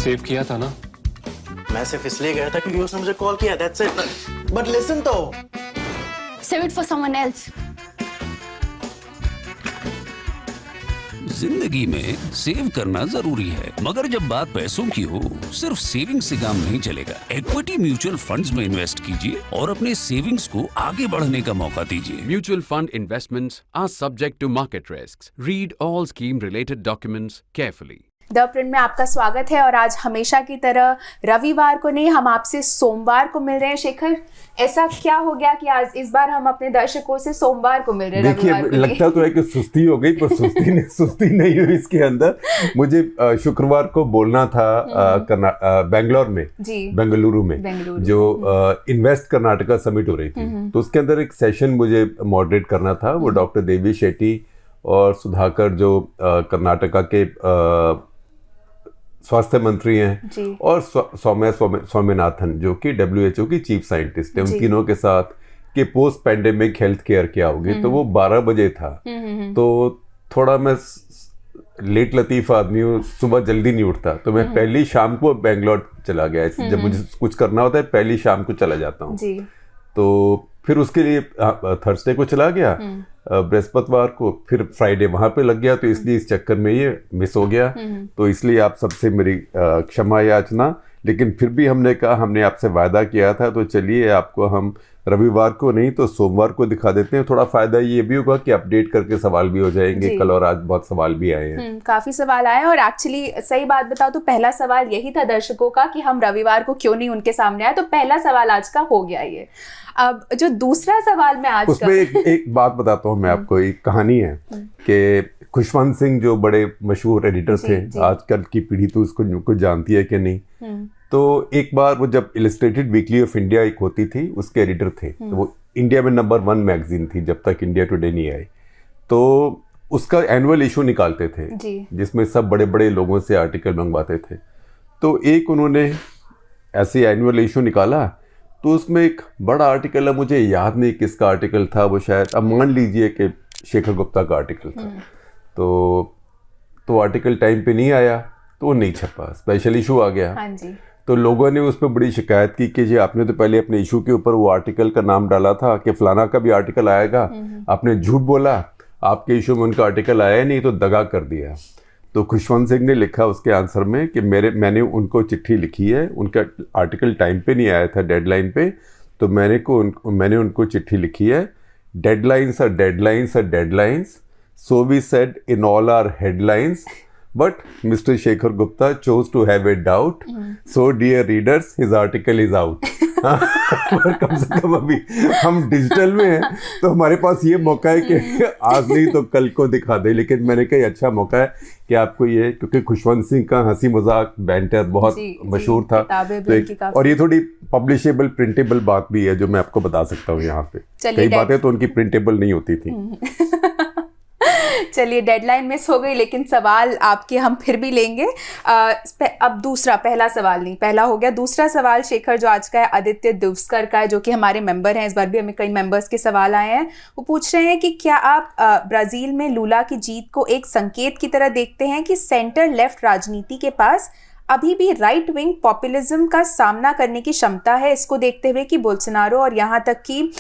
Save किया था ना? मैं सिर्फ इसलिए गया था क्योंकि उसने मुझे कॉल किया, that's it. But listen तो. Save it for someone else. जिंदगी में सेव करना जरूरी है, मगर जब बात पैसों की हो, सिर्फ सेविंग से काम नहीं चलेगा। इक्विटी म्यूचुअल फंड्स में इन्वेस्ट कीजिए और अपने सेविंग्स को आगे बढ़ने का मौका दीजिए। Mutual fund investments are subject to market risks. Read all scheme-related documents carefully. The print में आपका स्वागत है और आज हमेशा की तरह रविवार को नहीं, हम आपसे सोमवार को मिल रहे हैं। शेखर, ऐसा क्या हो गया कि आज इस बार हम अपने दर्शकों से सोमवार को मिल रहे हैं? देखिए, लगता तो है कि सुस्ती हो गई, पर सुस्ती नहीं हुई इसके अंदर। मुझे शुक्रवार को बोलना था बेंगलोर में, बेंगलुरु में, जो इन्वेस्ट कर्नाटका समिट हो रही थी, तो उसके अंदर एक सेशन मुझे मॉडरेट करना था। वो डॉक्टर देवी शेट्टी और सुधाकर, जो कर्नाटका के स्वास्थ्य मंत्री हैं, और स्वामीनाथन, जो कि WHO की चीफ साइंटिस्ट है, उन तीनों के साथ कि पोस्ट पैंडेमिक हेल्थ केयर क्या होगी। तो वो 12 बजे था, तो थोड़ा मैं लेट लतीफ आदमी हूँ, सुबह जल्दी नहीं उठता, तो मैं पहली शाम को बेंगलोर चला गया। जब मुझे कुछ करना होता है पहली शाम को चला जाता हूँ। तो फिर उसके लिए थर्सडे को चला गया, बृहस्पतिवार को, फिर फ्राइडे वहां पे लग गया, तो इसलिए इस चक्कर में ये मिस हो गया। तो इसलिए आप सबसे मेरी क्षमा याचना। लेकिन फिर भी हमने कहा, हमने आपसे वायदा किया था, तो चलिए आपको हम रविवार को नहीं तो सोमवार को दिखा देते हैं। थोड़ा फायदा ये भी होगा कि अपडेट करके सवाल भी हो जाएंगे। कल और आज बहुत सवाल भी आए हैं, काफी सवाल आए हैं। और एक्चुअली सही बात बताओ तो पहला सवाल यही था दर्शकों का कि हम रविवार को क्यों नहीं उनके सामने आए, तो पहला सवाल आज का हो गया ये। अब जो दूसरा सवाल मैं आज उसमें एक बात बताता हूँ मैं आपको। एक कहानी है कि खुशवंत सिंह, जो बड़े मशहूर एडिटर थे, आजकल की पीढ़ी तो उसको जानती है कि नहीं। तो एक बार वो जब इलस्ट्रेटेड वीकली ऑफ इंडिया एक होती थी, उसके एडिटर थे। तो वो इंडिया में नंबर 1 मैगजीन थी जब तक इंडिया टुडे नहीं आई। तो उसका एनुअल इशू निकालते थे, जिसमें सब बड़े बड़े लोगों से आर्टिकल मंगवाते थे। तो एक उन्होंने ऐसे एनुअल इशू निकाला, तो उसमें एक बड़ा आर्टिकल है, मुझे याद नहीं किसका आर्टिकल था वो, शायद अब मान लीजिए कि शेखर गुप्ता का आर्टिकल था। तो आर्टिकल टाइम पे नहीं आया, तो वो नहीं छपा, स्पेशल इशू आ गया। तो लोगों ने उस पर बड़ी शिकायत की कि जी आपने तो पहले अपने इशू के ऊपर वो आर्टिकल का नाम डाला था कि फलाना का भी आर्टिकल आएगा, आपने झूठ बोला, आपके इशू में उनका आर्टिकल आया नहीं, तो दगा कर दिया। तो खुशवंत सिंह ने लिखा उसके आंसर में कि मैंने उनको चिट्ठी लिखी है, उनका आर्टिकल टाइम पे नहीं आया था, डेडलाइन पे, तो मैंने उनको चिट्ठी लिखी है, deadlines are deadlines are deadlines, so we said in all our headlines, but mister Shekhar Gupta chose to have a doubt, so dear readers, his article is out. पर कम से कम अभी हम डिजिटल में हैं, तो हमारे पास ये मौका है कि आज नहीं तो कल को दिखा दे। लेकिन मैंने कहा अच्छा मौका है कि आपको ये, क्योंकि खुशवंत सिंह का हंसी मजाक बैंटर बहुत मशहूर था, तो और ये थोड़ी पब्लिशेबल प्रिंटेबल बात भी है जो मैं आपको बता सकता हूँ यहाँ पे। कई बातें तो उनकी प्रिंटेबल नहीं होती थी। चलिए, डेडलाइन मिस हो गई, लेकिन सवाल आपके हम फिर भी लेंगे। अब दूसरा, पहला सवाल नहीं, पहला हो गया। दूसरा सवाल शेखर जो आज का है, आदित्य दिवसकर का है, जो कि हमारे मेंबर हैं। इस बार भी हमें कई मेंबर्स के सवाल आए हैं। वो पूछ रहे हैं कि क्या आप ब्राज़ील में लूला की जीत को एक संकेत की तरह देखते हैं कि सेंटर लेफ्ट राजनीति के पास अभी भी राइट विंग पॉपुलिज्म का सामना करने की क्षमता है, इसको देखते हुए कि बोल्सोनारो और यहाँ तक कि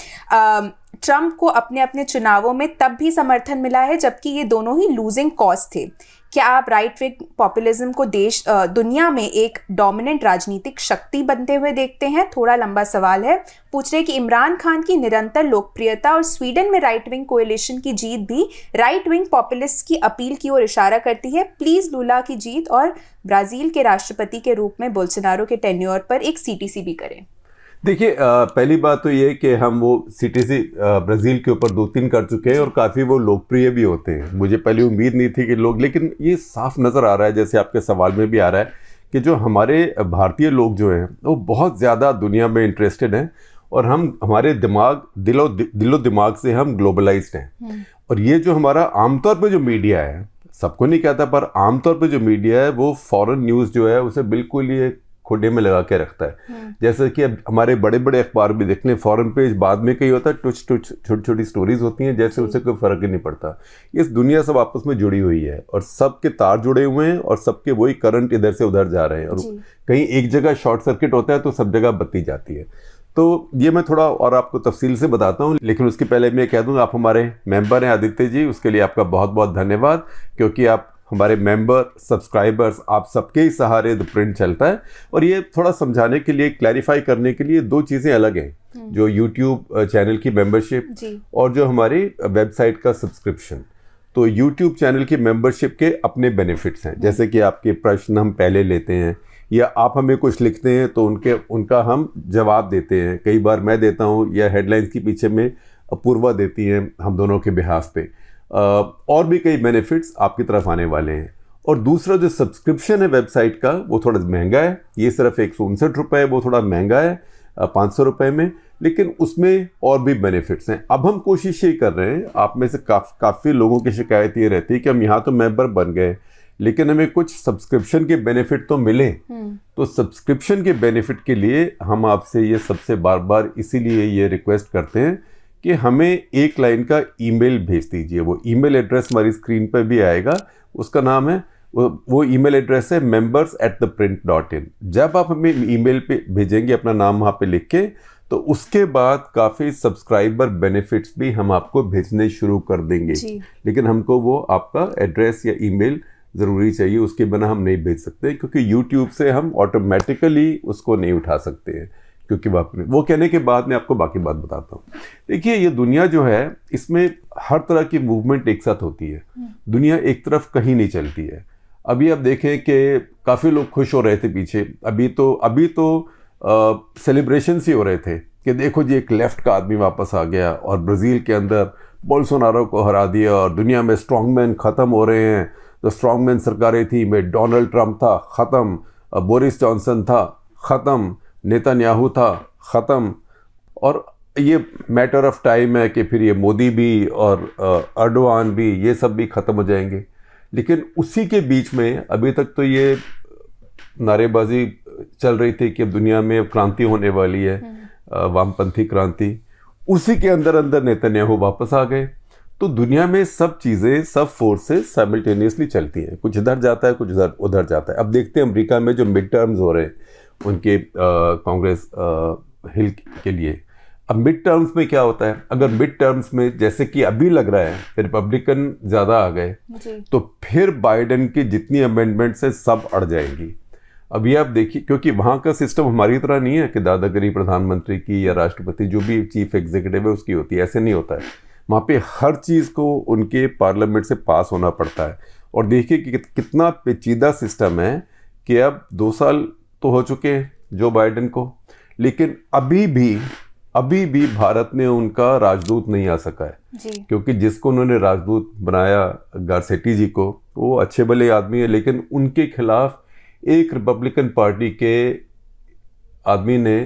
ट्रंप को अपने अपने चुनावों में तब भी समर्थन मिला है जबकि ये दोनों ही लूजिंग कॉज थे। क्या आप राइट विंग पॉपुलिज्म को दुनिया में एक डोमिनेंट राजनीतिक शक्ति बनते हुए देखते हैं? थोड़ा लंबा सवाल है। पूछ रहे कि इमरान खान की निरंतर लोकप्रियता और स्वीडन में राइट विंग कोएलिशन की जीत भी राइट विंग पॉपुलिस्ट की अपील की ओर इशारा करती है। प्लीज लूला की जीत और ब्राजील के राष्ट्रपति के रूप में बोल्सोनारो के टेन्योर पर एक CTC भी करें। देखिए, पहली बात तो ये कि हम वो CTC ब्राज़ील के ऊपर 2-3 कर चुके हैं और काफ़ी वो लोकप्रिय भी होते हैं। मुझे पहले उम्मीद नहीं थी कि लोग, लेकिन ये साफ नज़र आ रहा है, जैसे आपके सवाल में भी आ रहा है, कि जो हमारे भारतीय लोग जो हैं वो बहुत ज़्यादा दुनिया में इंटरेस्टेड हैं, और हमारे दिलो दिमाग से हम ग्लोबलाइज्ड हैं। और ये जो हमारा आमतौर पर जो मीडिया है, सबको नहीं कहता, पर आमतौर पर जो मीडिया है वो फॉरेन न्यूज़ जो है उसे बिल्कुल ये खोडे में लगा के रखता है। जैसे कि अब हमारे बड़े बड़े अखबार भी देख लें, फॉरेन पेज बाद में कहीं होता है, टुच छोटी छोटी स्टोरीज होती हैं, जैसे उससे कोई फर्क ही नहीं पड़ता। ये दुनिया सब आपस में जुड़ी हुई है और सबके तार जुड़े हुए हैं और सबके वही करंट इधर से उधर जा रहे हैं, और कहीं एक जगह शॉर्ट सर्किट होता है तो सब जगह बत्ती जाती है। तो ये मैं थोड़ा और आपको तफसील से बताता हूँ, लेकिन उसके पहले मैं कह दूँ आप हमारे मेंबर हैं आदित्य जी, उसके लिए आपका बहुत बहुत धन्यवाद, क्योंकि आप हमारे मेंबर सब्सक्राइबर्स आप सबके ही सहारे द प्रिंट चलता है। और ये थोड़ा समझाने के लिए, क्लैरिफाई करने के लिए, दो चीज़ें अलग हैं, जो यूट्यूब चैनल की मेंबरशिप और जो हमारी वेबसाइट का सब्सक्रिप्शन। तो यूट्यूब चैनल की मेंबरशिप के अपने बेनिफिट्स हैं, जैसे कि आपके प्रश्न हम पहले लेते हैं, या आप हमें कुछ लिखते हैं तो उनका हम जवाब देते हैं, कई बार मैं देता हूँ या हेडलाइंस के पीछे में अपूर्वा देती हैं हम दोनों के बिहाफ पे। और भी कई बेनिफिट्स आपकी तरफ आने वाले हैं। और दूसरा जो सब्सक्रिप्शन है वेबसाइट का, वो थोड़ा महंगा है, ये सिर्फ 159 रुपये, वो थोड़ा महंगा है 500 रुपये में, लेकिन उसमें और भी बेनिफिट्स हैं। अब हम कोशिश ये कर रहे हैं, आप में से काफ़ी लोगों की शिकायत ये रहती है कि हम यहाँ तो मेंबर बन गए लेकिन हमें कुछ सब्सक्रिप्शन के बेनिफिट तो मिले। तो सब्सक्रिप्शन के बेनिफिट के लिए हम आपसे ये सबसे बार इसीलिए ये रिक्वेस्ट करते हैं कि हमें एक लाइन का ईमेल भेज दीजिए। वो ईमेल एड्रेस हमारी स्क्रीन पर भी आएगा, उसका नाम है, वो ईमेल एड्रेस है members@theprint.in। जब आप हमें ईमेल पे भेजेंगे अपना नाम वहाँ पे लिख के, तो उसके बाद काफ़ी सब्सक्राइबर बेनिफिट्स भी हम आपको भेजने शुरू कर देंगे, लेकिन हमको वो आपका एड्रेस या ईमेल ज़रूरी चाहिए, उसके बिना हम नहीं भेज सकते, क्योंकि यूट्यूब से हम ऑटोमेटिकली उसको नहीं उठा सकते हैं। क्योंकि वो कहने के बाद मैं आपको बाकी बात बताता हूँ। देखिए, ये दुनिया जो है, इसमें हर तरह की मूवमेंट एक साथ होती है, दुनिया एक तरफ कहीं नहीं चलती है। अभी आप देखें कि काफ़ी लोग खुश हो रहे थे पीछे, अभी तो सेलिब्रेशन ही हो रहे थे कि देखो जी एक लेफ्ट का आदमी वापस आ गया और ब्राज़ील के अंदर बोल्सोनारो को हरा दिया और दुनिया में स्ट्रॉन्गमैन ख़त्म हो रहे हैं। तो स्ट्रॉन्गमैन सरकारें थी, में डोनाल्ड ट्रंप था ख़त्म, बोरिस जॉनसन था ख़त्म, नेतन्याहू था ख़त्म, और ये मैटर ऑफ टाइम है कि फिर ये मोदी भी और अर्डोआन भी, ये सब भी ख़त्म हो जाएंगे। लेकिन उसी के बीच में अभी तक तो ये नारेबाजी चल रही थी कि दुनिया में क्रांति होने वाली है, वामपंथी क्रांति। उसी के अंदर नेतन्याहू वापस आ गए। तो दुनिया में सब चीज़ें, सब फोर्सेस साइमल्टेनियसली चलती हैं, कुछ इधर जाता है, कुछ उधर जाता है। अब देखते हैं अमेरिका में जो मिड टर्म्स हो रहे हैं उनके कांग्रेस हिल के लिए। अब मिड टर्म्स में क्या होता है, अगर मिड टर्म्स में जैसे कि अभी लग रहा है रिपब्लिकन ज़्यादा आ गए, तो फिर बाइडेन की जितनी अमेंडमेंट्स है सब अड़ जाएंगी। अभी आप देखिए, क्योंकि वहाँ का सिस्टम हमारी तरह नहीं है कि दादागिरी प्रधानमंत्री की या राष्ट्रपति जो भी चीफ एग्जीक्यूटिव है उसकी होती है, ऐसे नहीं होता है। वहाँ पे हर चीज़ को उनके पार्लियामेंट से पास होना पड़ता है। और देखिए कि कितना पेचीदा सिस्टम है कि अब 2 साल तो हो चुके हैं जो बाइडेन को, लेकिन अभी भी भारत में उनका राजदूत नहीं आ सका है जी। क्योंकि जिसको उन्होंने राजदूत बनाया, गारसेटी जी को, वो अच्छे भले आदमी है, लेकिन उनके खिलाफ एक रिपब्लिकन पार्टी के आदमी ने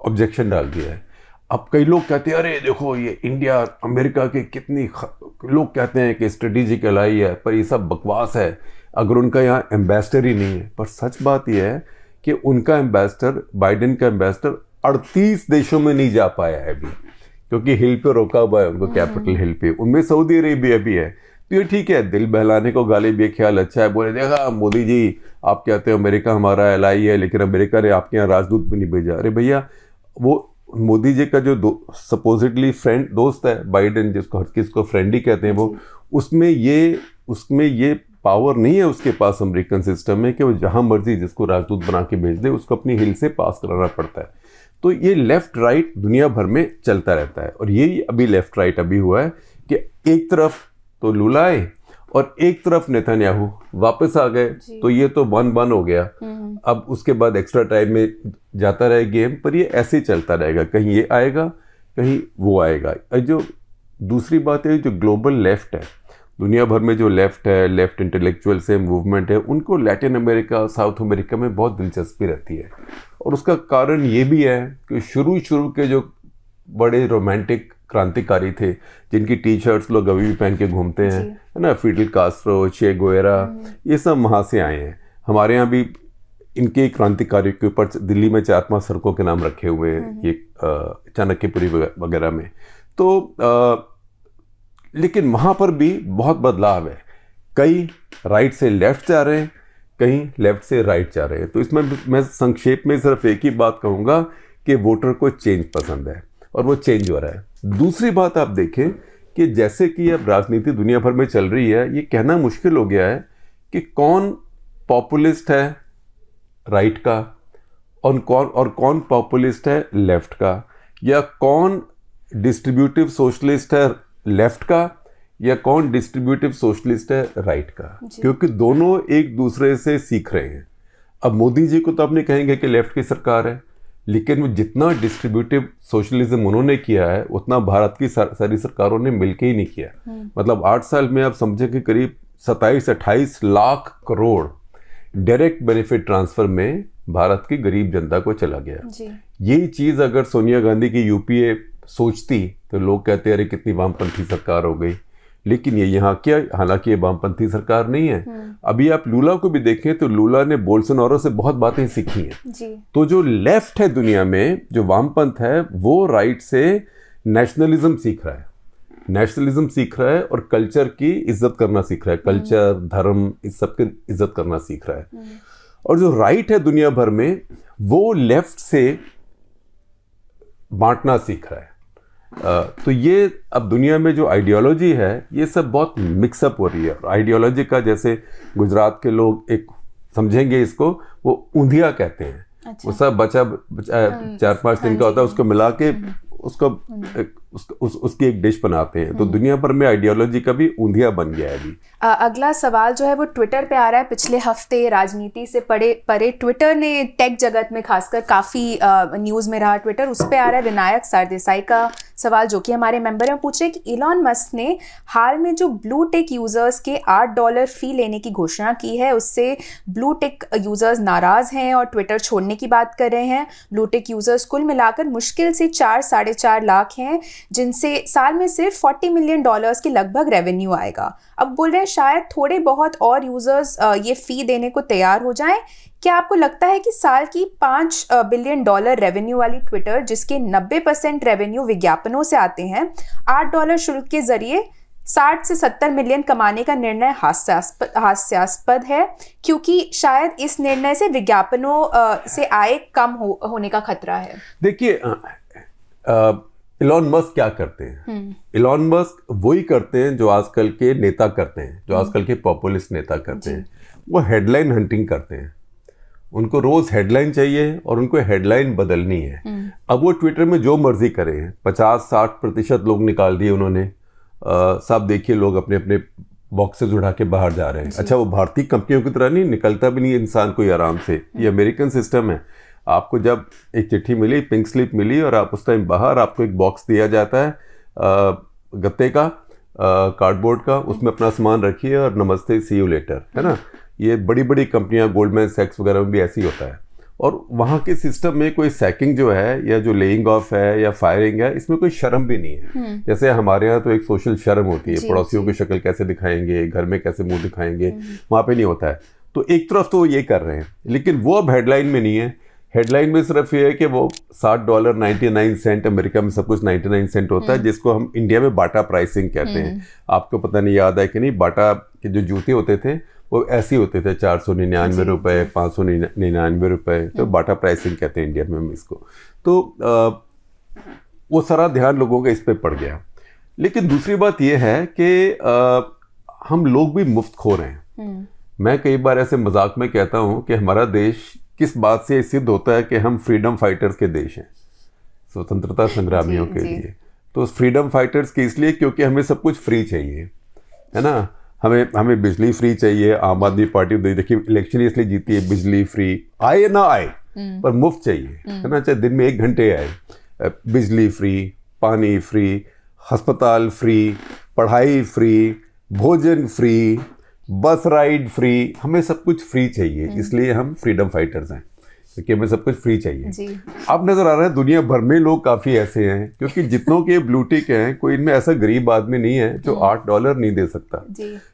ऑब्जेक्शन डाल दिया है। अब कई लोग कहते हैं अरे देखो ये इंडिया अमेरिका के कितनी, लोग कहते हैं कि स्ट्रेटेजिक एलाई है, पर ये सब बकवास है अगर उनका यहाँ एम्बेसडर ही नहीं है। पर सच बात यह है कि उनका एम्बेसडर, बाइडेन का एम्बेसडर 38 देशों में नहीं जा पाया है अभी, क्योंकि हिल पे रोका हुआ है उनको, कैपिटल हिल पे। उनमें सऊदी अरेबिया भी है। तो ये ठीक है, दिल बहलाने को गालिब ये ख्याल अच्छा है, बोले देखा मोदी जी आप कहते हो अमेरिका हमारा एलाई है, लेकिन अमेरिका ने आपके यहाँ राजदूत भी नहीं भेजा। अरे भैया, वो मोदी जी का जो सपोजिटली फ्रेंड दोस्त है बाइडेन, जिसको हर किसको फ्रेंड ही कहते हैं, वो उसमें ये पावर नहीं है उसके पास अमेरिकन सिस्टम में कि वो जहाँ मर्जी जिसको राजदूत बना के भेज दे, उसको अपनी हिल से पास कराना पड़ता है। तो ये लेफ्ट राइट दुनिया भर में चलता रहता है। और यही अभी लेफ्ट राइट अभी हुआ है कि एक तरफ तो लुला है और एक तरफ नेतन्याहू वापस आ गए। तो ये तो 1-1 हो गया। अब उसके बाद एक्स्ट्रा टाइम में जाता रहे गेम, पर ये ऐसे ही चलता रहेगा, कहीं ये आएगा कहीं वो आएगा। और जो दूसरी बात है, जो ग्लोबल लेफ्ट है, दुनिया भर में जो लेफ्ट है, लेफ्ट इंटेलेक्चुअल से मूवमेंट है, उनको लैटिन अमेरिका, साउथ अमेरिका में बहुत दिलचस्पी रहती है। और उसका कारण ये भी है कि शुरू के जो बड़े रोमांटिक क्रांतिकारी थे, जिनकी टी शर्ट्स लोग अभी भी पहन के घूमते हैं, है ना, फिडल कास्ट्रो, चे गुएरा, ये सब वहाँ से आए हैं। हमारे यहाँ भी इनके क्रांतिकारियों के ऊपर दिल्ली में 4-5 सड़कों के नाम रखे हुए हैं, ये चाणक्यपुरी वगैरह में। तो लेकिन वहाँ पर भी बहुत बदलाव है, कई राइट से लेफ्ट जा रहे हैं, कहीं लेफ्ट से राइट जा रहे हैं। तो इसमें मैं संक्षेप में सिर्फ एक ही बात कहूँगा कि वोटर को चेंज पसंद है और वो चेंज हो रहा है। दूसरी बात आप देखें कि जैसे कि अब राजनीति दुनिया भर में चल रही है, ये कहना मुश्किल हो गया है कि कौन पॉपुलिस्ट है राइट का और कौन पॉपुलिस्ट है लेफ्ट का, या कौन डिस्ट्रीब्यूटिव सोशलिस्ट है लेफ्ट का या कौन डिस्ट्रीब्यूटिव सोशलिस्ट है राइट का, क्योंकि दोनों एक दूसरे से सीख रहे हैं। अब मोदी जी को तो अपने कहेंगे कि लेफ्ट की सरकार है, लेकिन वो जितना डिस्ट्रीब्यूटिव सोशलिज्म उन्होंने किया है उतना भारत की सारी सरकारों ने मिलके ही नहीं किया। मतलब 8 साल में आप समझे कि करीब 27-28 lakh crore direct benefit transfer में भारत की गरीब जनता को चला गया। यही चीज़ अगर सोनिया गांधी की यूपीए सोचती तो लोग कहते हैं अरे कितनी वामपंथी सरकार हो गई, लेकिन ये यहाँ क्या, हालांकि ये वामपंथी सरकार नहीं है। अभी आप लूला को भी देखें तो लूला ने बोल्सोनारो से बहुत बातें सीखी हैं। तो जो लेफ्ट है दुनिया में, जो वामपंथ है, वो राइट से नेशनलिज्म सीख रहा है, नेशनलिज्म सीख रहा है और कल्चर की इज्जत करना सीख रहा है, कल्चर, धर्म, इस सब की इज्जत करना सीख रहा है। और जो राइट है दुनिया भर में, वो लेफ्ट से बांटना सीख रहा है। तो ये अब दुनिया में जो आइडियोलॉजी है ये सब बहुत मिक्सअप हो रही है। आइडियोलॉजी का, जैसे गुजरात के लोग एक समझेंगे इसको, वो ऊंधिया कहते हैं। अच्छा। वो सब बचा 4-5 दिन का होता है, उसको मिला के उसकी एक डिश बनाते हैं। तो दुनिया भर में आइडियोलॉजी का भी ऊंधिया बन गया है अभी। अगला सवाल जो है वो ट्विटर पे आ रहा है। पिछले हफ्ते राजनीति से परे ट्विटर ने टेक जगत में खासकर काफ़ी न्यूज़ में रहा ट्विटर। उस पे आ रहा है विनायक सरदेसाई का सवाल, जो कि हमारे मेंबर हैं। पूछ रहे हैं कि इलॉन मस्क ने हाल में जो ब्लू टिक यूज़र्स के $8 फ़ी लेने की घोषणा की है, उससे ब्लू टिक यूज़र्स नाराज़ हैं और ट्विटर छोड़ने की बात कर रहे हैं। ब्लू टिक यूज़र्स कुल मिलाकर मुश्किल से 4-4.5 लाख हैं, जिनसे साल में सिर्फ $40 मिलियन के लगभग रेवेन्यू आएगा। अब बोल रहे हैं शायद थोड़े बहुत और यूज़र्स ये फ़ी देने को तैयार हो जाएं। क्या आपको लगता है कि साल की $5 बिलियन रेवेन्यू वाली ट्विटर, जिसके 90% रेवेन्यू विज्ञापनों से आते हैं, $8 शुल्क के जरिए 60 से 70 मिलियन कमाने का निर्णय हास्यास्पद है, क्योंकि शायद इस निर्णय से विज्ञापनों से आय कम होने का खतरा है? देखिए, इलॉन मस्क क्या करते हैं? इलॉन मस्क वही करते हैं जो आजकल के नेता करते हैं, जो आजकल के पॉपुलिस्ट नेता करते हैं। वो हेडलाइन हंटिंग करते हैं। उनको रोज हेडलाइन चाहिए और उनको हेडलाइन बदलनी है। अब वो ट्विटर में जो मर्जी करें, 50-60% लोग निकाल दिए उन्होंने। सब देखिए, लोग अपने अपने बॉक्सेस उठा के बाहर जा रहे हैं। अच्छा, वो भारतीय कंपनियों की तरह नहीं निकलता भी नहीं इंसान कोई आराम से। ये अमेरिकन सिस्टम है। आपको जब एक चिट्ठी मिली, पिंक स्लिप मिली, और आप उस टाइम बाहर आपको एक बॉक्स दिया जाता है गत्ते का, कार्डबोर्ड का, उसमें अपना सामान रखिए और नमस्ते, सी यू लेटर, है ना। ये बड़ी बड़ी कंपनियां, गोल्डमैन सैक्स वगैरह में भी ऐसे ही होता है। और वहाँ के सिस्टम में कोई सैकिंग जो है या जो लेइंग ऑफ है या फायरिंग है, इसमें कोई शर्म भी नहीं है। जैसे हमारे यहाँ तो एक सोशल शर्म होती है, पड़ोसियों की शक्ल कैसे दिखाएंगे, घर में कैसे मुंह दिखाएंगे, वहाँ पे नहीं होता है। तो एक तरफ तो वो ये कर रहे हैं, लेकिन वो अब हेडलाइन में नहीं है। हेडलाइन में सिर्फ ये है कि वो $60.99, अमेरिका में सब कुछ 99 सेंट होता है, जिसको हम इंडिया में बाटा प्राइसिंग कहते हैं। आपको पता नहीं याद है कि नहीं, बाटा के जो जूते होते थे वो ऐसे होते थे, 499 रुपए, 599 रुपए। तो बाटा प्राइसिंग कहते हैं इंडिया में हम इसको। तो वो सारा ध्यान लोगों का इस पे पड़ गया। लेकिन दूसरी बात ये है कि हम लोग भी मुफ्तखोर हैं। मैं कई बार ऐसे मजाक में कहता हूँ कि हमारा देश किस बात से सिद्ध होता है कि हम फ्रीडम फाइटर्स के देश हैं, स्वतंत्रता संग्रामियों के लिए। तो फ्रीडम फाइटर्स के इसलिए क्योंकि हमें सब कुछ फ्री चाहिए, है ना। हमें बिजली फ्री चाहिए। आम आदमी पार्टी देखिए इलेक्शन इसलिए जीती है, बिजली फ्री आए ना आए पर मुफ्त चाहिए, है ना, चाहे दिन में 1 घंटे आए। बिजली फ्री, पानी फ्री, अस्पताल फ्री, पढ़ाई फ्री, भोजन फ्री, बस राइड फ्री, हमें सब कुछ फ्री चाहिए। इसलिए हम फ्रीडम फाइटर्स हैं, क्योंकि हमें सब कुछ फ्री चाहिए। अब नजर आ रहा है दुनिया भर में लोग काफी ऐसे हैं, क्योंकि जितनों के ब्लू टिक हैं, कोई इनमें ऐसा गरीब आदमी नहीं है जो $8 नहीं दे सकता।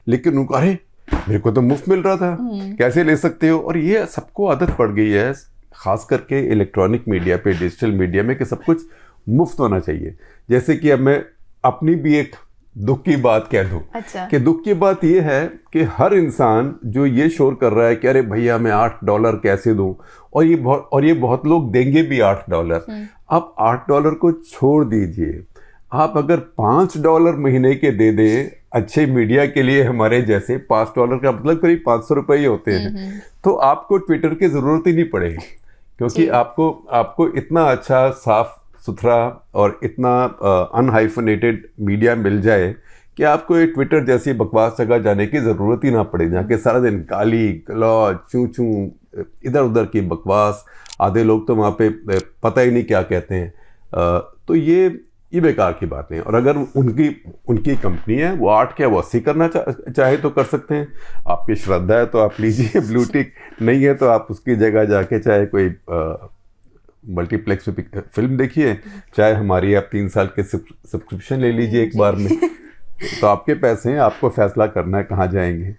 लेकिन उनको अरे मेरे को तो मुफ्त मिल रहा था, कैसे ले सकते हो? और ये सबको आदत पड़ गई है, खास करके इलेक्ट्रॉनिक मीडिया पे, डिजिटल मीडिया में, कि सब कुछ मुफ्त होना चाहिए। जैसे कि अब मैं अपनी भी एक दुख की बात कह दूं। अच्छा। कि दुख की बात ये है कि हर इंसान जो ये शोर कर रहा है कि अरे भैया मैं $8 कैसे दूं, और ये बहुत लोग देंगे भी $8। आप $8 को छोड़ दीजिए, आप अगर $5 महीने के दे दें अच्छे मीडिया के लिए, हमारे जैसे, $5 का मतलब करीब 500 रुपये ही होते हैं, तो आपको ट्विटर की ज़रूरत ही नहीं पड़ेगी, क्योंकि आपको इतना अच्छा, साफ सुथरा और इतना अनहाइफनेटेड मीडिया मिल जाए कि आपको ये ट्विटर जैसी बकवास जगह जाने की ज़रूरत ही ना पड़े, जहाँ के सारा दिन गाली गलौज चूं चूं इधर उधर की बकवास, आधे लोग तो वहाँ पे पता ही नहीं क्या कहते हैं। तो ये बेकार की बात है। और अगर उनकी कंपनी है, वो 8 क्या वो 80 करना चाहे तो कर सकते हैं। आपकी श्रद्धा है तो आप लीजिए ब्लू टिक, नहीं है तो आप उसकी जगह जाके चाहे कोई मल्टीप्लेक्स में फिल्म देखिए, चाहे हमारी आप 3 साल के सब्सक्रिप्शन ले लीजिए एक बार में। तो आपके पैसे हैं, आपको फैसला करना है कहाँ जाएंगे।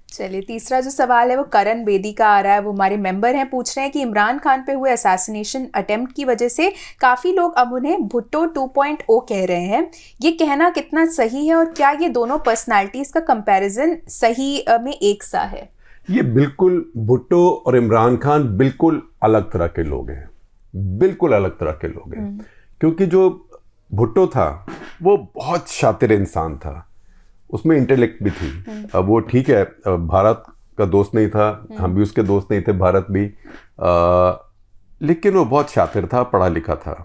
चलिए, तीसरा जो सवाल है वो करण बेदी का आ रहा है। वो हमारे मेंबर हैं, पूछ रहे हैं कि इमरान खान पे हुए असैसिनेशन अटेम्प्ट की वजह से काफ़ी लोग अब उन्हें भुट्टो 2.0 कह रहे हैं। ये कहना कितना सही है, और क्या ये दोनों पर्सनालिटीज़ का कंपैरिजन सही में एक सा है? ये बिल्कुल, भुट्टो और इमरान खान बिल्कुल अलग तरह के लोग हैं, बिल्कुल अलग तरह के लोग हैं। क्योंकि जो भुट्टो था वो बहुत शातिर इंसान था, उसमें इंटेलेक्ट भी थी। अब वो ठीक है, भारत का दोस्त नहीं था, हम भी उसके दोस्त नहीं थे, भारत भी, लेकिन वो बहुत शातिर था, पढ़ा लिखा था।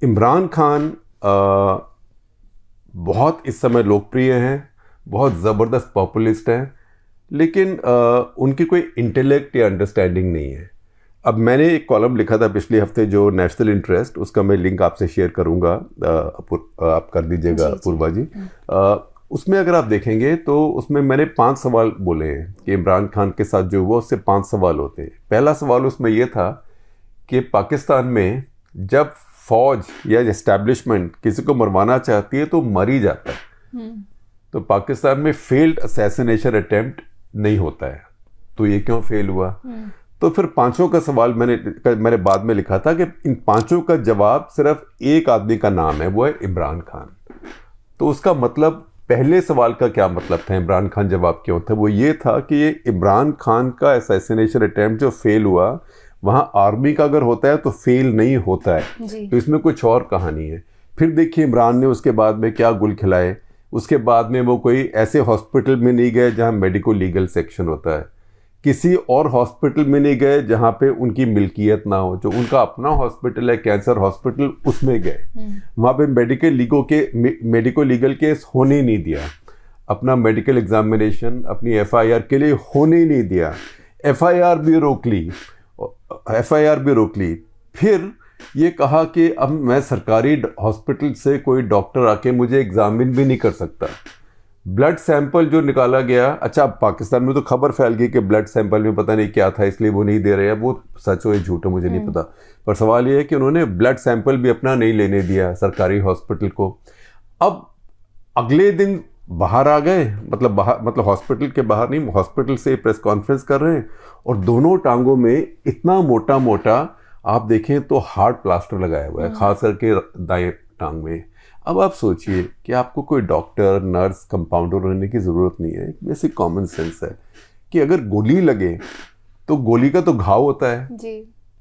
इमरान खान बहुत इस समय लोकप्रिय हैं, बहुत ज़बरदस्त पॉपुलिस्ट हैं, लेकिन उनकी कोई इंटेलेक्ट या अंडरस्टैंडिंग नहीं है। अब मैंने एक कॉलम लिखा था पिछले हफ्ते, जो नेशनल इंटरेस्ट, उसका मैं लिंक आपसे शेयर करूंगा, आप कर दीजिएगा पूर्वा जी। उसमें अगर आप देखेंगे तो उसमें मैंने 5 सवाल बोले हैं कि इमरान खान के साथ जो हुआ उससे 5 सवाल होते हैं। पहला सवाल उसमें यह था कि पाकिस्तान में जब फौज या एस्टैब्लिशमेंट किसी को मरवाना चाहती है तो मर ही जाता है, तो पाकिस्तान में फेल्ड असैसिनेशन अटेम्प्ट नहीं होता है, तो ये क्यों फेल हुआ? तो फिर 5 का सवाल मैंने बाद में लिखा था कि इन 5 का जवाब सिर्फ एक आदमी का नाम है, वो है इमरान खान। तो उसका मतलब, पहले सवाल का क्या मतलब था, इमरान खान जवाब क्यों था? वो ये था कि ये इमरान खान का असैसिनेशन अटेम्प्ट जो फेल हुआ, वहाँ आर्मी का अगर होता है तो फेल नहीं होता है, तो इसमें कुछ और कहानी है। फिर देखिए इमरान ने उसके बाद में क्या गुल खिलाए। उसके बाद में वो कोई ऐसे हॉस्पिटल में नहीं गए जहाँ मेडिको लीगल सेक्शन होता है, किसी और हॉस्पिटल में नहीं गए जहाँ पे उनकी मिल्कियत ना हो, जो उनका अपना हॉस्पिटल है कैंसर हॉस्पिटल, उसमें गए, वहाँ पे मेडिको लीगल केस होने ही नहीं दिया, अपना मेडिकल एग्जामिनेशन अपनी FIR के लिए होने ही नहीं दिया, FIR भी रोक ली। फिर ये कहा कि अब मैं सरकारी हॉस्पिटल से कोई डॉक्टर आके मुझे एग्जामिन भी नहीं कर सकता। ब्लड सैंपल जो निकाला गया, अच्छा पाकिस्तान में तो खबर फैल गई कि ब्लड सैंपल में पता नहीं क्या था इसलिए वो नहीं दे रहे हैं, वो सच हो या झूठ हो मुझे नहीं पता, पर सवाल ये है कि उन्होंने ब्लड सैंपल भी अपना नहीं लेने दिया सरकारी हॉस्पिटल को। अब अगले दिन बाहर आ गए, मतलब हॉस्पिटल के बाहर नहीं, हॉस्पिटल से प्रेस कॉन्फ्रेंस कर रहे हैं, और दोनों टांगों में इतना मोटा मोटा आप देखें तो हार्ड प्लास्टर लगाया हुआ है, खास करके दाएं टांग में। अब आप सोचिए कि आपको कोई डॉक्टर, नर्स, कंपाउंडर रहने की ज़रूरत नहीं है, बेसिक कॉमन सेंस है कि अगर गोली लगे तो गोली का तो घाव होता है जी।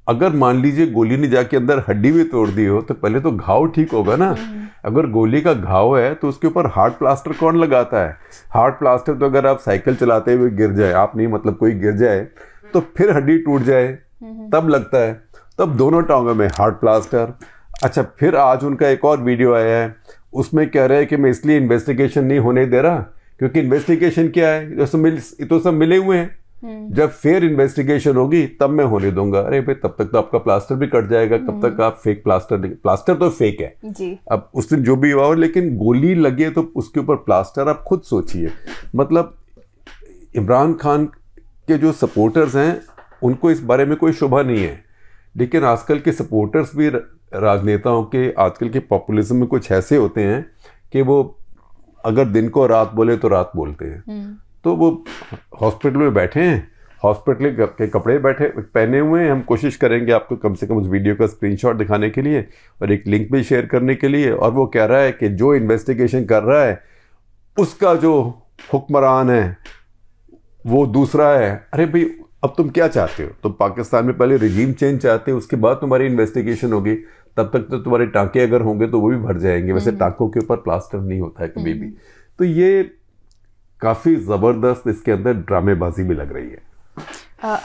अगर मान लीजिए गोली ने जाके अंदर हड्डी भी तोड़ दी हो तो पहले तो घाव ठीक होगा ना। अगर गोली का घाव है तो उसके ऊपर हार्ड प्लास्टर कौन लगाता है? हार्ड प्लास्टर तो अगर आप साइकिल चलाते हुए गिर जाए, आप नहीं मतलब कोई गिर जाए तो फिर हड्डी टूट जाए तब लगता है, तब दोनों टांगों में हार्ड प्लास्टर। अच्छा, फिर आज उनका एक और वीडियो आया है, उसमें कह रहे हैं कि मैं इसलिए इन्वेस्टिगेशन नहीं होने दे रहा क्योंकि इन्वेस्टिगेशन क्या है, तो सब मिले हुए हैं, जब फिर इन्वेस्टिगेशन होगी तब मैं होने दूंगा। अरे भाई, तब तक तो आपका प्लास्टर भी कट जाएगा, कब तक आप फेक प्लास्टर तो फेक है जी। अब उस दिन जो भी हुआ हो, लेकिन गोली लगे तो उसके ऊपर प्लास्टर, आप खुद सोचिए। मतलब इमरान खान के जो सपोर्टर्स हैं उनको इस बारे में कोई शुबा नहीं है, लेकिन आजकल के सपोर्टर्स भी राजनेताओं के, आजकल के पॉपुलिज्म में कुछ ऐसे होते हैं कि वो अगर दिन को रात बोले तो रात बोलते हैं। तो वो हॉस्पिटल में बैठे हैं, हॉस्पिटल के कपड़े पहने हुए हैं। हम कोशिश करेंगे आपको कम से कम उस वीडियो का स्क्रीनशॉट दिखाने के लिए और एक लिंक भी शेयर करने के लिए। और वो कह रहा है कि जो इन्वेस्टिगेशन कर रहा है उसका जो हुक्मरान है वो दूसरा है। अरे भाई, अब तुम क्या चाहते हो? तुम पाकिस्तान में पहले रिजीम चेंज चाहते हो, उसके बाद तुम्हारी इन्वेस्टिगेशन होगी, तब तक तो तुम्हारे टांके अगर होंगे तो वो भी भर जाएंगे। वैसे टांकों के ऊपर प्लास्टर नहीं होता है कभी भी। तो ये काफ़ी ज़बरदस्त इसके अंदर ड्रामेबाजी भी लग रही है।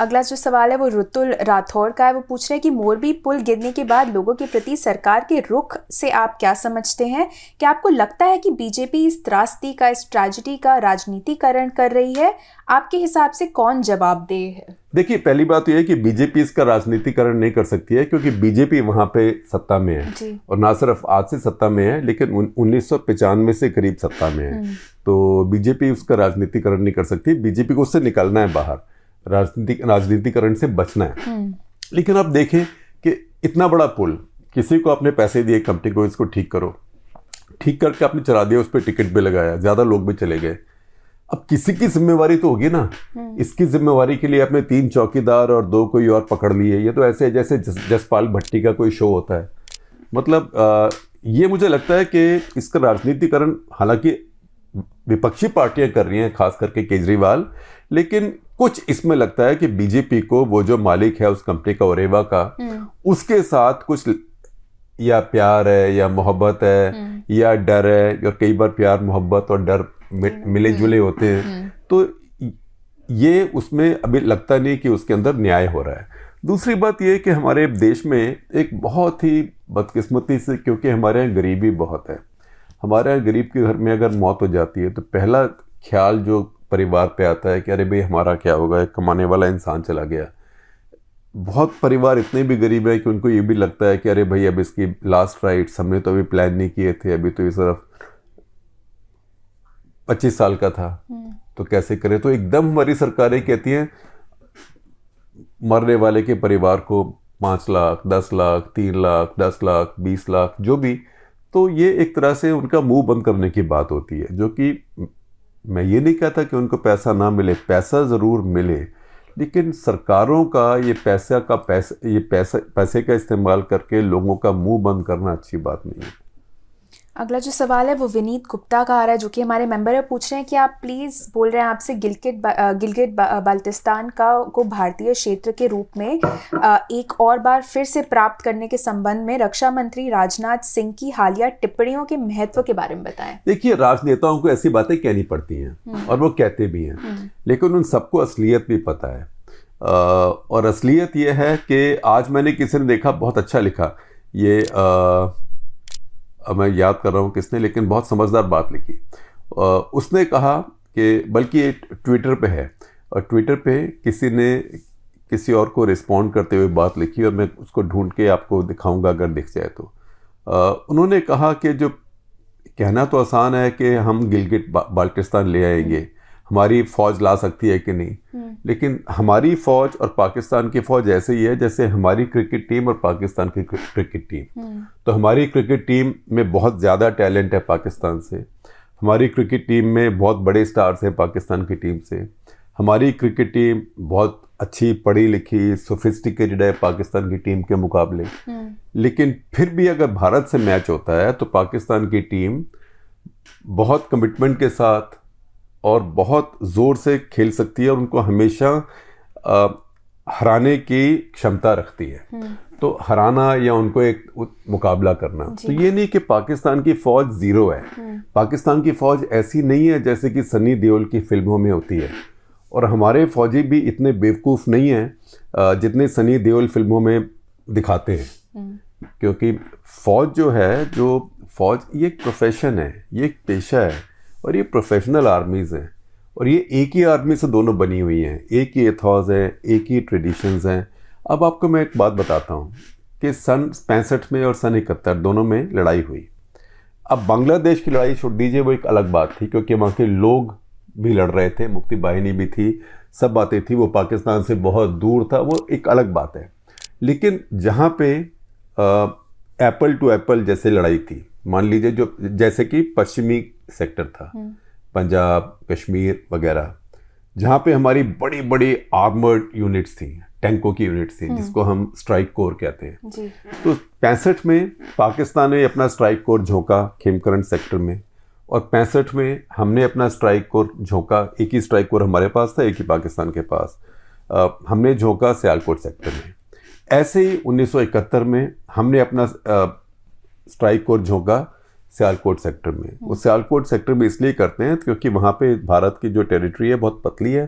अगला जो सवाल है वो रुतुल राठौर का है। वो पूछ रहे हैं कि मोरबी पुल गिरने के बाद लोगों के प्रति सरकार के रुख से आप क्या समझते हैं? क्या आपको लगता है कि बीजेपी इस त्रासदी का, इस ट्रेजेडी का राजनीतिकरण कर रही है? आपके हिसाब से कौन जवाबदेह है? देखिए, पहली बात यह है कि बीजेपी इसका राजनीतिकरण नहीं कर सकती है, क्योंकि बीजेपी वहाँ पे सत्ता में है और ना सिर्फ आज से सत्ता में है, लेकिन 1995 से करीब सत्ता में है। तो बीजेपी उसका राजनीतिकरण नहीं कर सकती। बीजेपी को उससे निकलना है बाहर, राजनीतिकरण से बचना है। लेकिन आप देखें कि इतना बड़ा पुल, किसी को आपने पैसे दिए कंपनी को, इसको ठीक करो, ठीक करके आपने चला दिया, उस पर टिकट भी लगाया, ज़्यादा लोग भी चले गए। अब किसी की जिम्मेवारी तो होगी ना। इसकी जिम्मेवारी के लिए आपने 3 चौकीदार और 2 कोई और पकड़ लिए। ये तो ऐसे जैसे जसपाल भट्टी का कोई शो होता है। मतलब ये मुझे लगता है कि इसका राजनीतिकरण हालांकि विपक्षी पार्टियां कर रही हैं, खास करके केजरीवाल, लेकिन कुछ इसमें लगता है कि बीजेपी को वो जो मालिक है उस कंपनी का, ओरेवा का, उसके साथ कुछ या प्यार है या मोहब्बत है या डर है। और कई बार प्यार, मोहब्बत और डर मिले जुले होते हैं। तो ये उसमें अभी लगता नहीं कि उसके अंदर न्याय हो रहा है। दूसरी बात ये कि हमारे देश में एक बहुत ही बदकिस्मती से, क्योंकि हमारे यहाँ गरीबी बहुत है, हमारे यहाँ गरीब के घर में अगर मौत हो जाती है तो पहला ख्याल जो परिवार पे आता है कि अरे भाई हमारा क्या होगा, एक कमाने वाला इंसान चला गया। बहुत परिवार इतने भी गरीब है कि उनको ये भी लगता है कि अरे भाई अब इसकी लास्ट राइट्स हमने तो अभी प्लान नहीं किए थे, अभी तो ये सिर्फ 25 साल का था, तो कैसे करें। तो एकदम हमारी सरकारें कहती हैं मरने वाले के परिवार को 5 लाख, 10 लाख, 3 लाख, 10 लाख, 20 लाख, जो भी। तो ये एक तरह से उनका मुंह बंद करने की बात होती है, जो कि मैं ये नहीं कहता कि उनको पैसा ना मिले, पैसा ज़रूर मिले, लेकिन सरकारों का ये पैसे का इस्तेमाल करके लोगों का मुंह बंद करना अच्छी बात नहीं है। अगला जो सवाल है वो विनीत गुप्ता का आ रहा है, जो कि हमारे मेंबर है। पूछ रहे हैं कि आप प्लीज़, बोल रहे हैं आपसे, गिलगिट बाल्टिस्तान को भारतीय क्षेत्र के रूप में एक और बार फिर से प्राप्त करने के संबंध में रक्षा मंत्री राजनाथ सिंह की हालिया टिप्पणियों के महत्व के बारे में बताएं। देखिए, राजनेताओं को ऐसी बातें कहनी पड़ती हैं और वो कहते भी हैं, लेकिन उन सबको असलियत भी पता है। और असलियत ये है कि आज मैंने किसी ने देखा, बहुत अच्छा लिखा, ये मैं याद कर रहा हूँ किसने, लेकिन बहुत समझदार बात लिखी। उसने कहा कि, बल्कि ये ट्विटर पे है, और ट्विटर पे किसी ने किसी और को रिस्पॉन्ड करते हुए बात लिखी, और मैं उसको ढूंढ के आपको दिखाऊंगा अगर दिख जाए तो। उन्होंने कहा कि जो कहना तो आसान है कि हम गिलगिट बाल्टिस्तान ले आएंगे, हमारी फ़ौज ला सकती है कि नहीं, लेकिन हमारी फ़ौज और पाकिस्तान की फ़ौज ऐसे ही है जैसे हमारी क्रिकेट टीम और पाकिस्तान की क्रिकेट टीम। तो हमारी क्रिकेट टीम में बहुत ज़्यादा टैलेंट है पाकिस्तान से, हमारी क्रिकेट टीम में बहुत बड़े स्टार्स हैं पाकिस्तान की टीम से, हमारी क्रिकेट टीम बहुत अच्छी पढ़ी लिखी, सोफिस्टिकेटेड है पाकिस्तान की टीम के मुकाबले। लेकिन फिर भी अगर भारत से मैच होता है तो पाकिस्तान की टीम बहुत कमिटमेंट के साथ और बहुत ज़ोर से खेल सकती है और उनको हमेशा हराने की क्षमता रखती है। तो हराना या उनको एक मुकाबला करना, तो ये नहीं कि पाकिस्तान की फ़ौज ज़ीरो है। पाकिस्तान की फ़ौज ऐसी नहीं है जैसे कि सनी देओल की फिल्मों में होती है, और हमारे फ़ौजी भी इतने बेवकूफ़ नहीं हैं जितने सनी देओल फिल्मों में दिखाते हैं। क्योंकि फ़ौज जो है, जो फ़ौज ये एक प्रोफेशन है, ये एक पेशा है, और ये प्रोफेशनल आर्मीज़ हैं, और ये एक ही आर्मी से दोनों बनी हुई हैं, एक ही एथॉज़ है, एक ही ट्रेडिशंस हैं। अब आपको मैं एक बात बताता हूँ कि सन 65 में और सन 71 दोनों में लड़ाई हुई। अब बांग्लादेश की लड़ाई छोड़ दीजिए, वो एक अलग बात थी, क्योंकि वहाँ के लोग भी लड़ रहे थे, मुक्ति बाहिनी भी थी, सब बातें थी, वो पाकिस्तान से बहुत दूर था, वो एक अलग बात है। लेकिन जहाँ पे एप्पल टू एप्पल जैसे लड़ाई थी, मान लीजिए जो जैसे कि पश्चिमी सेक्टर था, पंजाब, कश्मीर वगैरह, जहाँ पे हमारी बड़ी बड़ी आर्मर्ड यूनिट्स थी, टैंकों की यूनिट्स थी, जिसको हम स्ट्राइक कोर कहते हैं। जी। तो 65 में पाकिस्तान ने अपना स्ट्राइक कोर झोंका खेमकरन सेक्टर में, और 65 में हमने अपना स्ट्राइक कोर झोंका, एक ही स्ट्राइक कोर हमारे पास था, एक ही पाकिस्तान के पास, हमने झोंका सियालकोट सेक्टर में। ऐसे ही 1971 में हमने अपना स्ट्राइक कोर झोंका सियालकोट सेक्टर में। वो सियालकोट सेक्टर में इसलिए करते हैं क्योंकि वहाँ पे भारत की जो टेरिटरी है बहुत पतली है,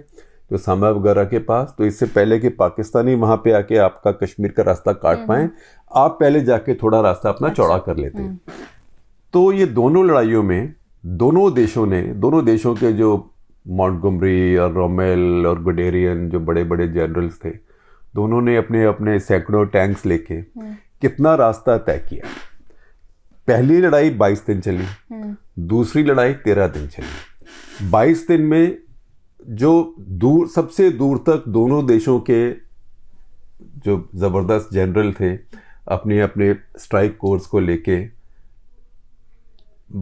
जो सामा वगैरह के पास, तो इससे पहले कि पाकिस्तानी वहाँ पे आके आपका कश्मीर का रास्ता काट पाएँ, आप पहले जाके थोड़ा रास्ता अपना चौड़ा कर लेते हैं। तो ये दोनों लड़ाइयों में दोनों देशों के जो मॉन्टगोमरी और रोमेल और गुडेरियन जो बड़े बड़े जनरल्स थे, दोनों ने अपने अपने सैकड़ों टैंक्स लेके कितना रास्ता तय किया। पहली लड़ाई 22 दिन चली, दूसरी लड़ाई 13 दिन चली। 22 दिन में जो सबसे दूर तक दोनों देशों के जो जबरदस्त जनरल थे अपने अपने स्ट्राइक कोर्स को लेके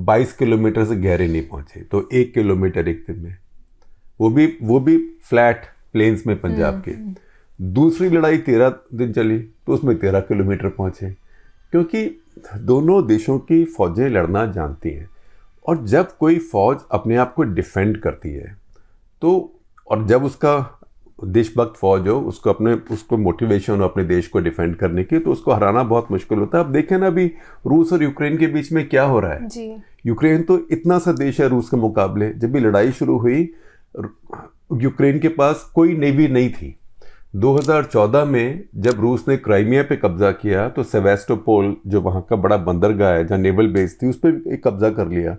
22 किलोमीटर से गहरे नहीं पहुंचे, तो 1 किलोमीटर एक दिन में, वो भी फ्लैट प्लेन्स में पंजाब के। दूसरी लड़ाई 13 दिन चली, तो उसमें 13 किलोमीटर पहुंचे, क्योंकि दोनों देशों की फौजें लड़ना जानती हैं। और जब कोई फौज अपने आप को डिफेंड करती है तो, और जब उसका देशभक्त फौज हो, उसको मोटिवेशन हो अपने देश को डिफेंड करने की, तो उसको हराना बहुत मुश्किल होता है। अब देखें ना, अभी रूस और यूक्रेन के बीच में क्या हो रहा है जी। यूक्रेन तो इतना सा देश है रूस के मुकाबले। जब भी लड़ाई शुरू हुई, यूक्रेन के पास कोई नेवी नहीं थी। 2014 में जब रूस ने क्राइमिया पे कब्जा किया, तो सेवास्टोपोल जो वहाँ का बड़ा बंदरगाह है जहाँ नेवल बेस थी, उस पर एक कब्जा कर लिया।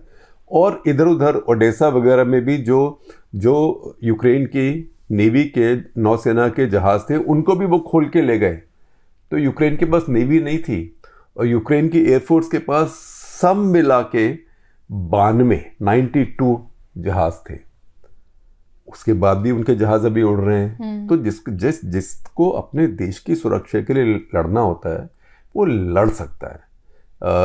और इधर उधर ओडेसा वगैरह में भी जो यूक्रेन की नेवी के नौसेना के जहाज थे, उनको भी वो खोल के ले गए। तो यूक्रेन के पास नेवी नहीं थी, और यूक्रेन की एयरफोर्स के पास सब मिला के 92 जहाज थे। उसके बाद भी उनके जहाज अभी उड़ रहे हैं। तो जिसको अपने देश की सुरक्षा के लिए लड़ना होता है, वो लड़ सकता है।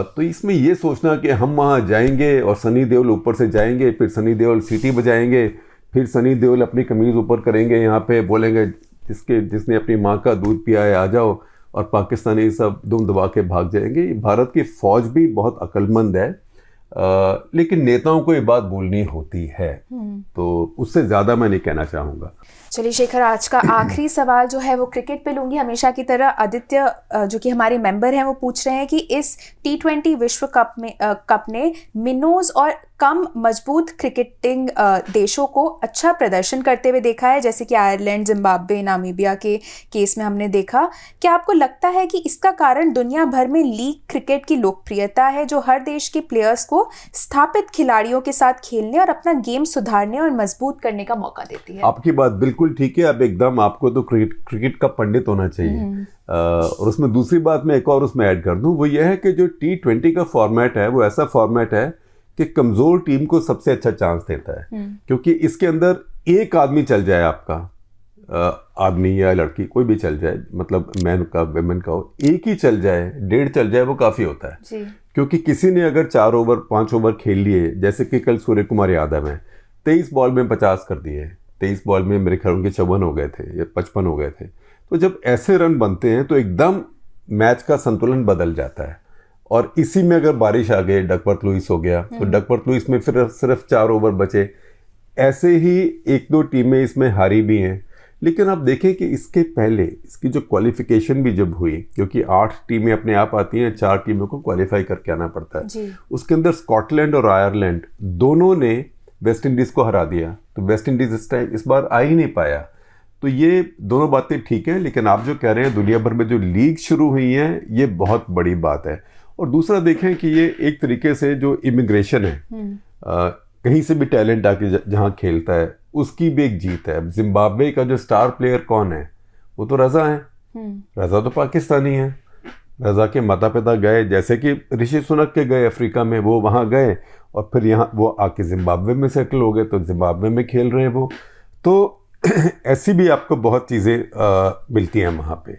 तो इसमें ये सोचना कि हम वहाँ जाएंगे और सनी देओल ऊपर से जाएंगे, फिर सनी देओल सीटी बजाएंगे, फिर सनी देओल अपनी कमीज़ ऊपर करेंगे, यहाँ पे बोलेंगे जिसने अपनी माँ का दूध पिया है आ जाओ, और पाकिस्तानी सब दुम दबा के भाग जाएंगे। भारत की फ़ौज भी बहुत अक्लमंद है, लेकिन नेताओं को ये बात बोलनी होती है, तो उससे ज़्यादा मैं नहीं कहना चाहूँगा। चलिए शेखर, आज का आखिरी सवाल जो है वो क्रिकेट पे लूँगी। हमेशा की तरह आदित्य जो कि हमारे मेंबर हैं, वो पूछ रहे हैं कि इस T20 विश्व कप ने मिनोज और कम मजबूत क्रिकेटिंग देशों को अच्छा प्रदर्शन करते हुए देखा है, जैसे कि आयरलैंड, जिम्बाब्वे, नामीबिया के केस में हमने देखा। क्या आपको लगता है कि इसका कारण दुनिया भर में लीग क्रिकेट की लोकप्रियता है, जो हर देश के प्लेयर्स को स्थापित खिलाड़ियों के साथ खेलने और अपना गेम सुधारने और मजबूत करने का मौका देती है? आपकी बात बिल्कुल ठीक है। अब एकदम आपको तो क्रिकेट का पंडित होना चाहिए। और उसमें दूसरी बात मैं एक और उसमें ऐड कर दूं, वो ये है कि जो T20 का फॉर्मेट है, वो ऐसा फॉर्मेट है कि कमज़ोर टीम को सबसे अच्छा चांस देता है, क्योंकि इसके अंदर एक आदमी चल जाए, आपका आदमी या लड़की कोई भी चल जाए, मतलब मैन का वेमेन का हो, एक ही चल जाए, 1.5 चल जाए, वो काफ़ी होता है जी। क्योंकि किसी ने अगर 4 ओवर 5 ओवर खेल लिए, जैसे कि कल सूर्य कुमार यादव हैं, 23 बॉल में 50 कर दिए, 23 बॉल में मेरे ख्याल उनके 54 हो गए थे या 55 हो गए थे। तो जब ऐसे रन बनते हैं तो एकदम मैच का संतुलन बदल जाता है। और इसी में अगर बारिश आ गई, डकवर्थ लुइस हो गया, तो डकवर्थ लुइस में फिर सिर्फ 4 ओवर बचे। ऐसे ही 1-2 टीमें इसमें हारी भी हैं। लेकिन आप देखें कि इसके पहले इसकी जो क्वालिफिकेशन भी जब हुई, क्योंकि 8 टीमें अपने आप आती हैं, 4 टीमों को क्वालिफाई करके आना पड़ता है। उसके अंदर स्कॉटलैंड और आयरलैंड दोनों ने वेस्ट इंडीज़ को हरा दिया, तो वेस्ट इंडीज़ इस बार आ ही नहीं पाया। तो ये दोनों बातें ठीक हैं, लेकिन आप जो कह रहे हैं दुनिया भर में जो लीग शुरू हुई हैं, ये बहुत बड़ी बात है। और दूसरा देखें कि ये एक तरीके से जो इमिग्रेशन है, कहीं से भी टैलेंट आके जहाँ खेलता है, उसकी भी एक जीत है। जिम्बाब्वे का जो स्टार प्लेयर कौन है, वो तो रजा है। रजा तो पाकिस्तानी है। रजा के माता पिता गए, जैसे कि ऋषि सुनक के गए अफ्रीका में, वो वहाँ गए और फिर यहाँ वो आके जिम्बाब्वे में सेटल हो गए, तो जिम्बाब्वे में खेल रहे हैं वो। तो ऐसी भी आपको बहुत चीज़ें मिलती हैं वहाँ पे।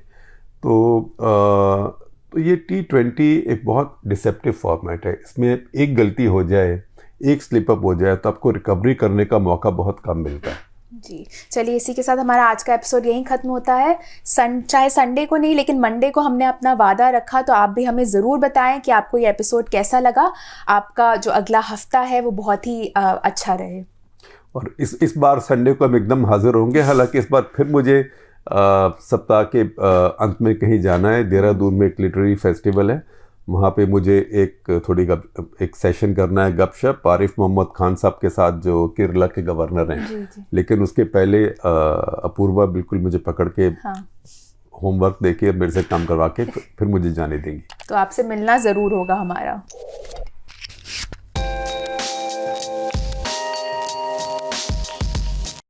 तो ये T20 एक बहुत डिसेप्टिव फॉर्मेट है। इसमें एक गलती हो जाए, एक स्लिप अप हो जाए, तो आपको रिकवरी करने का मौका बहुत कम मिलता है। जी, चलिए इसी के साथ हमारा आज का एपिसोड यहीं ख़त्म होता है। चाहे संडे को नहीं लेकिन मंडे को हमने अपना वादा रखा, तो आप भी हमें ज़रूर बताएं कि आपको ये एपिसोड कैसा लगा। आपका जो अगला हफ्ता है वो बहुत ही अच्छा रहे। और इस बार संडे को हम एकदम हाजिर होंगे। हालांकि इस बार फिर मुझे सप्ताह के अंत में कहीं जाना है। देहरादून में एक लिटरेरी फेस्टिवल है, वहाँ पे मुझे एक सेशन करना है गपशप आरिफ मोहम्मद खान साहब के साथ, जो केरला के गवर्नर हैं। जी। लेकिन उसके पहले अपूर्वा बिल्कुल मुझे पकड़ के होमवर्क देके मेरे से काम करवा के फिर मुझे जाने देंगी। तो आपसे मिलना ज़रूर होगा हमारा।